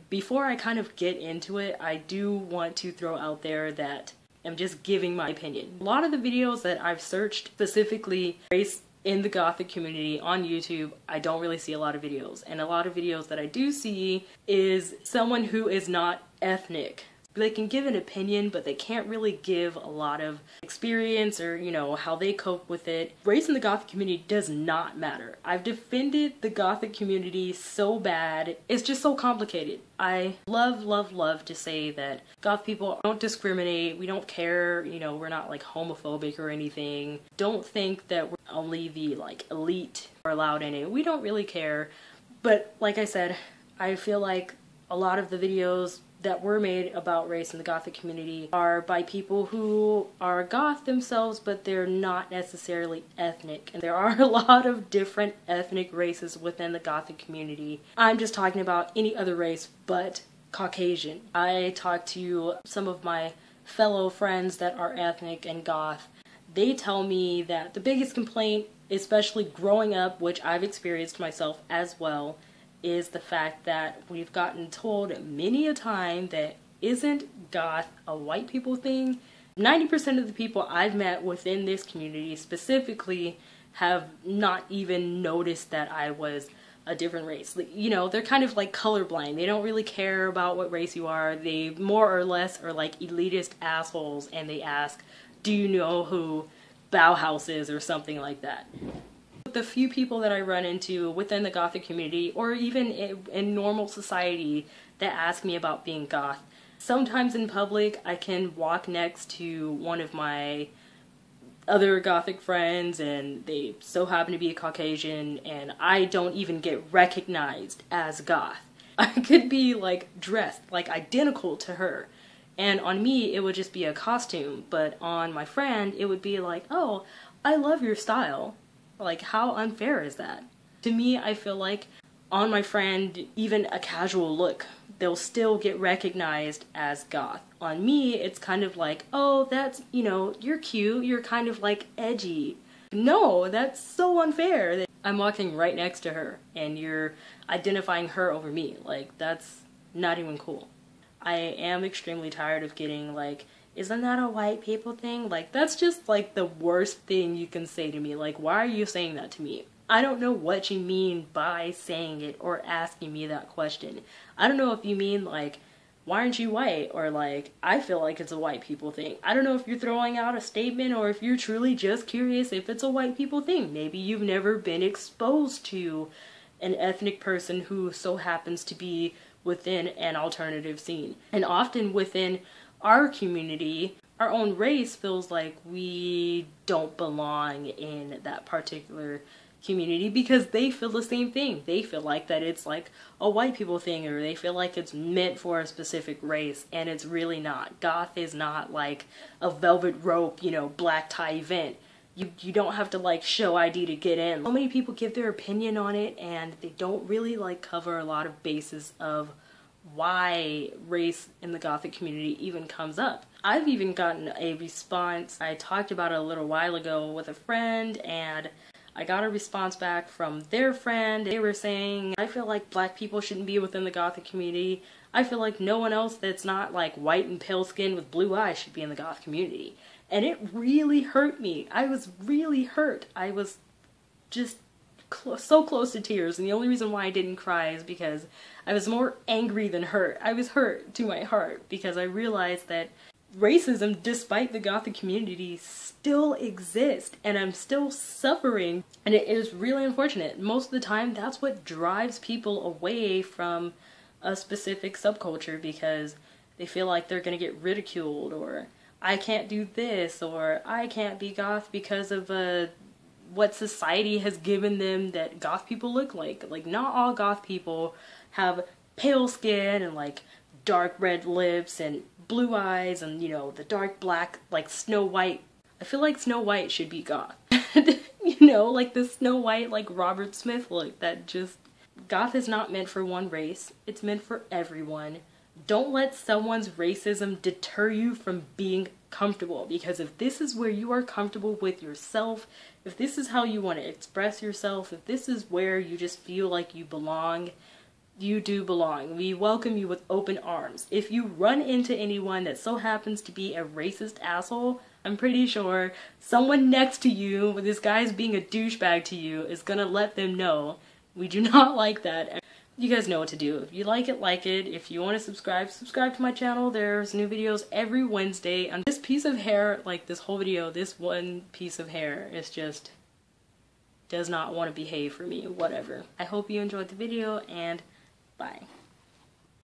Before I kind of get into it, I do want to throw out there that I'm just giving my opinion. A lot of the videos that I've searched, specifically race in the Gothic community on YouTube, I don't really see a lot of videos. And a lot of videos that I do see is someone who is not ethnic. They can give an opinion, but they can't really give a lot of experience or, you know, how they cope with it. Race in the Gothic community does not matter. I've defended the Gothic community so bad. It's just so complicated. I love to say that Goth people don't discriminate. We don't care, you know, we're not like homophobic or anything. Don't think that we're only the like elite are allowed in it. We don't really care. But like I said, I feel like a lot of the videos that were made about race in the Gothic community are by people who are Goth themselves, but they're not necessarily ethnic. And there are a lot of different ethnic races within the Gothic community. I'm just talking about any other race but Caucasian. I talked to some of my fellow friends that are ethnic and Goth. They tell me that the biggest complaint, especially growing up, which I've experienced myself as well, is the fact that we've gotten told many a time that isn't Goth a white people thing? 90% of the people I've met within this community specifically have not even noticed that I was a different race. Like, you know, they're kind of like colorblind. They don't really care about what race you are. They more or less are like elitist assholes, and they ask, do you know who Bauhaus is or something like that. The few people that I run into within the Gothic community, or even in normal society, that ask me about being Goth, sometimes in public I can walk next to one of my other Gothic friends and they so happen to be a Caucasian, and I don't even get recognized as Goth. I could be like dressed like identical to her, and on me it would just be a costume, but on my friend it would be like, oh, I love your style. Like, how unfair is that? To me, I feel like on my friend, even a casual look, they'll still get recognized as Goth. On me, it's kind of like, oh, that's, you know, you're cute, you're kind of like edgy. No, that's so unfair. I'm walking right next to her and you're identifying her over me. Like, that's not even cool. I am extremely tired of getting like, isn't that a white people thing? Like, that's just like the worst thing you can say to me. Like, why are you saying that to me? I don't know what you mean by saying it or asking me that question. I don't know if you mean like, why aren't you white? Or like, I feel like it's a white people thing. I don't know if you're throwing out a statement or if you're truly just curious if it's a white people thing. Maybe you've never been exposed to an ethnic person who so happens to be within an alternative scene. And often within our community, our own race feels like we don't belong in that particular community because they feel the same thing. They feel like that it's like a white people thing, or they feel like it's meant for a specific race, and it's really not. Goth is not like a velvet rope, you know, black tie event. You don't have to like show ID to get in. So many people give their opinion on it and they don't really like cover a lot of bases of why race in the Gothic community even comes up. I've even gotten a response. I talked about it a little while ago with a friend, and I got a response back from their friend. They were saying, I feel like black people shouldn't be within the Gothic community. I feel like no one else that's not like white and pale skin with blue eyes should be in the Goth community. And it really hurt me. I was really hurt. I was just so close to tears, and the only reason why I didn't cry is because I was more angry than hurt. I was hurt to my heart because I realized that racism, despite the Gothic community, still exists, and I'm still suffering, and it is really unfortunate. Most of the time, that's what drives people away from a specific subculture, because they feel like they're gonna get ridiculed, or I can't do this, or I can't be Goth because of what society has given them that Goth people look like. Like, not all Goth people have pale skin and like dark red lips and blue eyes and, you know, the dark black, like Snow White. I feel like Snow White should be Goth. You know, like the Snow White, like Robert Smith look. That just, Goth is not meant for one race. It's meant for everyone. Don't let someone's racism deter you from being comfortable, because if this is where you are comfortable with yourself, if this is how you want to express yourself, if this is where you just feel like you belong, you do belong. We welcome you with open arms. If you run into anyone that so happens to be a racist asshole, I'm pretty sure someone next to you, this guy's being a douchebag to you, is gonna let them know we do not like that. You guys know what to do. If you like it, like it. If you want to subscribe, subscribe to my channel. There's new videos every Wednesday. And this piece of hair, like this whole video, this one piece of hair is just does not want to behave for me. Whatever. I hope you enjoyed the video, and bye.